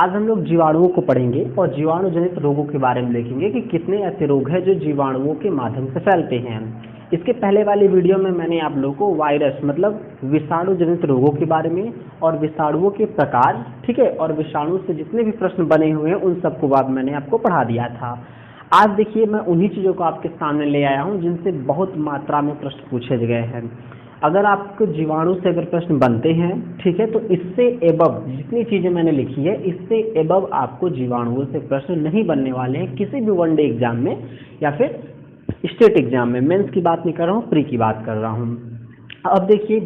आज हम लोग जीवाणुओं को पढ़ेंगे और जीवाणु जनित रोगों के बारे में देखेंगे कि कितने ऐसे रोग हैं जो जीवाणुओं के माध्यम से फैलते हैं। इसके पहले वाली वीडियो में मैंने आप लोगों को वायरस मतलब विषाणु जनित रोगों के बारे में और विषाणुओं के प्रकार, ठीक है, और विषाणु से जितने भी प्रश्न बने हुए हैं उन सबको बाद मैंने आपको पढ़ा दिया था। आज देखिए मैं उन्हीं चीज़ों को आपके सामने ले आया हूँ जिनसे बहुत मात्रा में प्रश्न पूछे गए हैं। अगर आपको जीवाणु से अगर प्रश्न बनते हैं, ठीक है, तो इससे एबव जितनी चीज़ें मैंने लिखी है इससे एबव आपको जीवाणुओं से प्रश्न नहीं बनने वाले हैं किसी भी वनडे एग्जाम में या फिर स्टेट एग्जाम में। मेंस की बात नहीं कर रहा हूँ, प्री की बात कर रहा हूँ। अब देखिए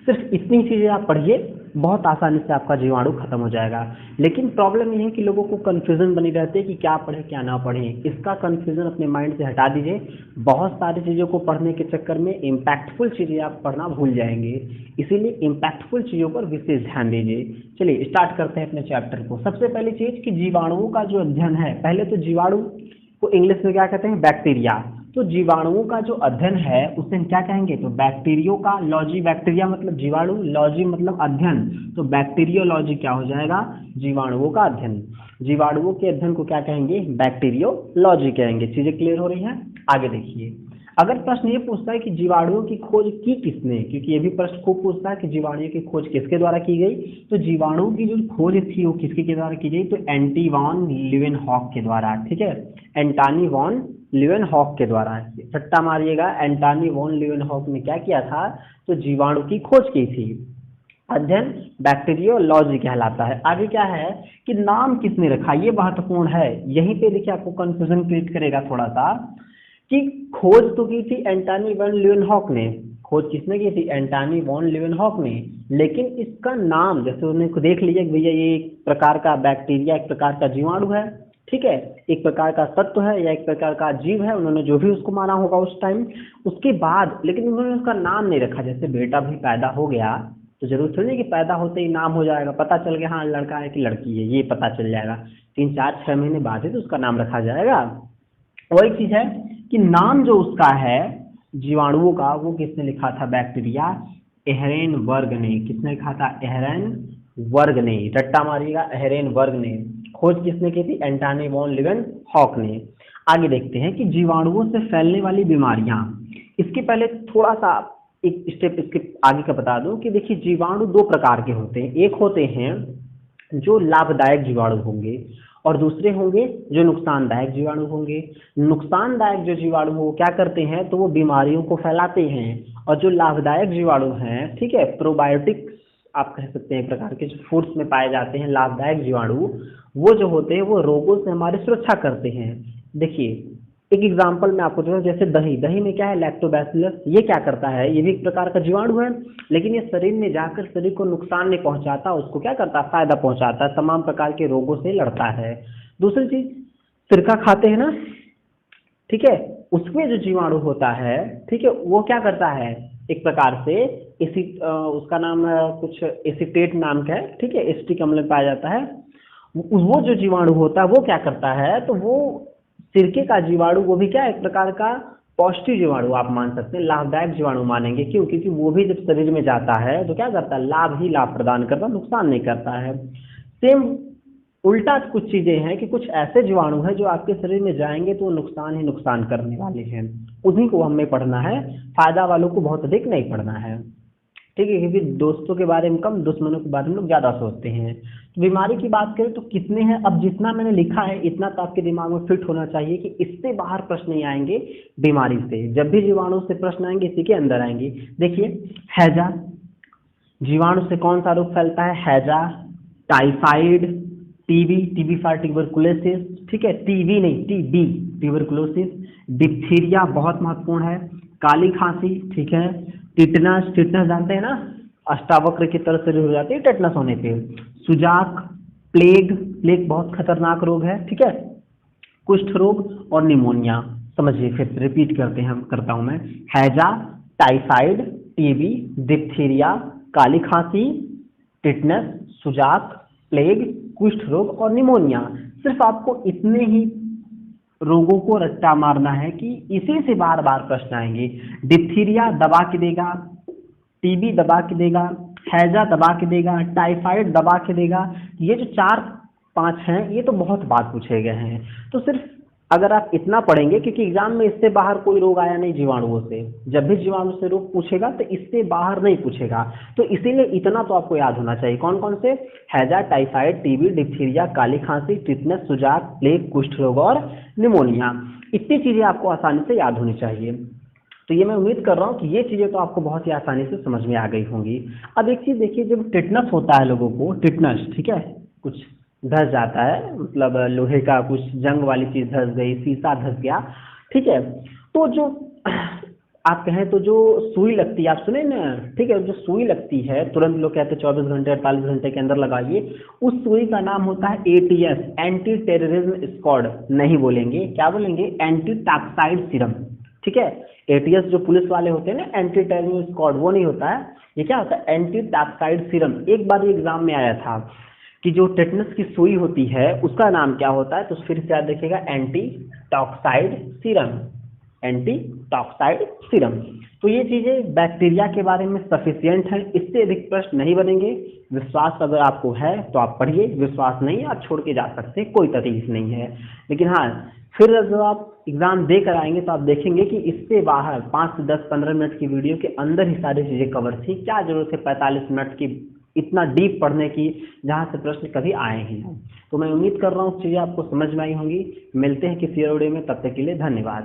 सिर्फ इतनी चीज़ें आप पढ़िए, बहुत आसानी से आपका जीवाणु खत्म हो जाएगा। लेकिन प्रॉब्लम ये है कि लोगों को कन्फ्यूजन बनी रहती है कि क्या पढ़ें क्या ना पढ़ें। इसका कन्फ्यूजन अपने माइंड से हटा दीजिए। बहुत सारी चीज़ों को पढ़ने के चक्कर में इम्पैक्टफुल चीज़ें आप पढ़ना भूल जाएंगे, इसीलिए इम्पैक्टफुल चीज़ों पर विशेष ध्यान दीजिए। चलिए स्टार्ट करते हैं अपने चैप्टर को। सबसे पहली चीज़ कि जीवाणुओं का जो अध्ययन है, पहले तो जीवाणु को इंग्लिश में क्या कहते हैं, बैक्टीरिया। तो जीवाणुओं का जो अध्ययन है उसे हम क्या कहेंगे, तो बैक्टीरियो का लॉजी, बैक्टीरिया मतलब जीवाणु, लॉजी मतलब अध्ययन, तो बैक्टीरियोलॉजी क्या हो जाएगा, जीवाणुओं का अध्ययन। जीवाणुओं के अध्ययन को क्या कहेंगे, बैक्टीरियोलॉजी कहेंगे। चीजें क्लियर हो रही हैं? आगे देखिए, अगर प्रश्न ये पूछता है कि जीवाणुओं की खोज की किसने, क्योंकि ये भी प्रश्न खूब पूछता है कि जीवाणुओं की खोज किसके द्वारा की गई, तो जीवाणुओं की जो खोज थी वो किसके द्वारा की गई, तो एंटी वॉन लीवेनहॉक के द्वारा, ठीक है, एंटनी वॉन लीवेनहॉक के द्वारा। सट्टा मारिएगा, एंटनी वॉन लीवेनहॉक ने क्या किया था, तो जीवाणु की खोज की थी। अध्ययन बैक्टीरियोलॉजी कहलाता है। आगे क्या है कि नाम किसने रखा, ये महत्वपूर्ण है। यहीं पे देखिए आपको कंफ्यूजन क्रिएट करेगा थोड़ा सा कि खोज तो की थी एंटनी वॉन लीवेनहॉक ने, खोज किसने की थी, एंटनी वॉन लीवेनहॉक ने, लेकिन इसका नाम जैसे उन्होंने देख लिया कि भैया ये एक प्रकार का बैक्टीरिया, एक प्रकार का जीवाणु है, ठीक है, एक प्रकार का तत्व है या एक प्रकार का जीव है, उन्होंने जो भी उसको माना होगा उस टाइम। उसके बाद लेकिन उन्होंने उसका नाम नहीं रखा। जैसे बेटा भी पैदा हो गया तो जरूर थोड़ी नहीं कि पैदा होते ही नाम हो जाएगा, पता चल गया हाँ लड़का है कि लड़की है, ये पता चल जाएगा। 3-4-6 महीने बाद ही तो उसका नाम रखा जाएगा। वही चीज है कि नाम जो उसका है जीवाणुओं का, वो किसने लिखा था, बैक्टीरिया एहरेन वर्ग ने। किसने लिखा था, एहरेन वर्ग ने। रट्टा मारिएगा, एहरेन वर्ग ने। खोज किसने की थी, एंटनी वॉन लीवेनहॉक ने। आगे देखते हैं कि जीवाणुओं से फैलने वाली बीमारियां। इसके पहले थोड़ा सा एक स्टेप इसके आगे का बता दूं कि देखिए जीवाणु दो प्रकार के होते हैं। एक होते हैं जो लाभदायक जीवाणु होंगे और दूसरे होंगे जो नुकसानदायक जीवाणु होंगे। नुकसानदायक जो जीवाणु वो क्या करते हैं, तो वो बीमारियों को फैलाते हैं, और जो लाभदायक जीवाणु हैं, ठीक है, प्रोबायोटिक्स आप कह सकते हैं, प्रकार के जो फूड्स में पाए जाते हैं लाभदायक जीवाणु, वो जो होते हैं वो रोगों से हमारी सुरक्षा करते हैं। देखिए एक एग्जांपल मैं आपको दूंगा, जैसे दही। दही में क्या है, लैक्टोबैसिलस। ये क्या करता है, ये भी एक प्रकार का जीवाणु है, लेकिन ये शरीर में जाकर शरीर को नुकसान नहीं पहुंचाता, उसको क्या करता है, फायदा पहुंचाता है, तमाम प्रकार के रोगों से लड़ता है। दूसरी चीज, सिरका खाते हैं ना, ठीक है, उसमें जो जीवाणु होता है, ठीक है, वो क्या करता है, एक प्रकार से उसका नाम कुछ एसिटेट नाम का है, ठीक है, एसिटिक अम्ल में पाया जाता है। वो जो जीवाणु होता है वो क्या करता है, तो वो सिरके का जीवाणु, वो भी क्या एक प्रकार का पौष्टिक जीवाणु आप मान सकते हैं, लाभदायक जीवाणु मानेंगे। क्यों, क्योंकि वो भी जब शरीर में जाता है तो क्या करता है, लाभ ही लाभ प्रदान करता, नुकसान नहीं करता है। सेम उल्टा कुछ चीजें हैं कि कुछ ऐसे जीवाणु हैं जो आपके शरीर में जाएंगे तो वो नुकसान ही नुकसान करने वाले हैं, उन्हीं को हमें पढ़ना है, फायदा वालों को बहुत अधिक नहीं पढ़ना है, ठीक है, क्योंकि दोस्तों के बारे में कम, दुश्मनों के बारे में लोग ज्यादा सोचते हैं। तो बीमारी की बात करें तो कितने हैं, अब जितना मैंने लिखा है इतना तो आपके दिमाग में फिट होना चाहिए कि इससे बाहर प्रश्न नहीं आएंगे बीमारी से। जब भी जीवाणु से प्रश्न आएंगे इसी के अंदर आएंगे। देखिए हैजा, जीवाणु से कौन सा रोग फैलता है, हैजा, typhoid, TB, TB for tuberculosis, ठीक है, टीबी नहीं टीबी, ट्यूबरकुलोसिस, डिप्थीरिया बहुत महत्वपूर्ण है, काली खांसी, ठीक है, टिटनस, टिटनस जानते हैं ना, अष्टावक्र की तरह से हो जाती है टिटनस होने पे, सुजाक, प्लेग, प्लेग बहुत खतरनाक रोग है, ठीक है, कुष्ठ रोग और निमोनिया। समझिए फिर रिपीट करता हूं मैं, हैजा, टाइफाइड, टीबी, डिप्थीरिया, काली खांसी, टिटनस, सुजाक, प्लेग, कुष्ठ रोग और निमोनिया। सिर्फ आपको इतने ही रोगों को रट्टा मारना है कि इसी से बार बार प्रश्न आएंगे। डिप्थीरिया दबा के देगा, टीबी दबा के देगा, हैजा दबा के देगा, टाइफाइड दबा के देगा। ये जो 4 5 हैं, ये तो बहुत बार पूछे गए हैं। तो सिर्फ अगर आप इतना पढ़ेंगे, क्योंकि एग्जाम में इससे बाहर कोई रोग आया नहीं जीवाणुओं से, जब भी जीवाणु से रोग पूछेगा तो इससे बाहर नहीं पूछेगा, तो इसीलिए इतना तो आपको याद होना चाहिए। कौन कौन से? हैजा, टाइफाइड, टीबी, डिप्थीरिया, काली खांसी, टिटनस, सुजाक, प्लेग, कुष्ठ रोग और निमोनिया। इतनी चीजें आपको आसानी से याद होनी चाहिए। तो ये मैं उम्मीद कर रहा हूँ कि ये चीजें तो आपको बहुत ही आसानी से समझ में आ गई होंगी। अब एक चीज देखिए, जब टिटनस होता है लोगों को, टिटनस, ठीक है, कुछ धस जाता है, मतलब लोहे का कुछ जंग वाली चीज धस गई, शीशा धस गया, ठीक है, तो जो आप कहें तो जो सुई लगती है, आप सुने ना, ठीक है, जो सुई लगती है तुरंत लोग कहते हैं 24 घंटे 48 घंटे के अंदर लगाइए, उस सुई का नाम होता है एटीएस, एंटी टेररिज्म स्क्वाड। नहीं बोलेंगे, क्या बोलेंगे? एंटी टॉक्साइड सीरम, ठीक है। एटीएस जो पुलिस वाले होते हैं ना, एंटी टेररिज्म स्क्वाड, वो नहीं होता है, ये क्या होता है? Anti toxoid serum. एक बार एग्जाम में आया था कि जो टेटनस की सुई होती है उसका नाम क्या होता है, तो फिर से याद देखिएगा, anti toxoid serum, anti toxoid serum. तो ये चीजें बैक्टीरिया के बारे में सफिशियंट है, इससे अधिक प्रश्न नहीं बनेंगे। विश्वास अगर आपको है तो आप पढ़िए, विश्वास नहीं आप छोड़ के जा सकते, कोई तकलीफ नहीं है। लेकिन हाँ, फिर जब आप एग्जाम दे कर आएंगे तो आप देखेंगे कि इससे बाहर 5 से 10 15 मिनट की वीडियो के अंदर ही सारी चीजें कवर थी। क्या जरूरत है 45 मिनट की इतना डीप पढ़ने की, जहां से प्रश्न कभी आए ही नहीं। तो मैं उम्मीद कर रहा हूँ चीजें आपको समझ में आई होंगी। मिलते हैं किसी और वीडियो में, तब तक के लिए धन्यवाद।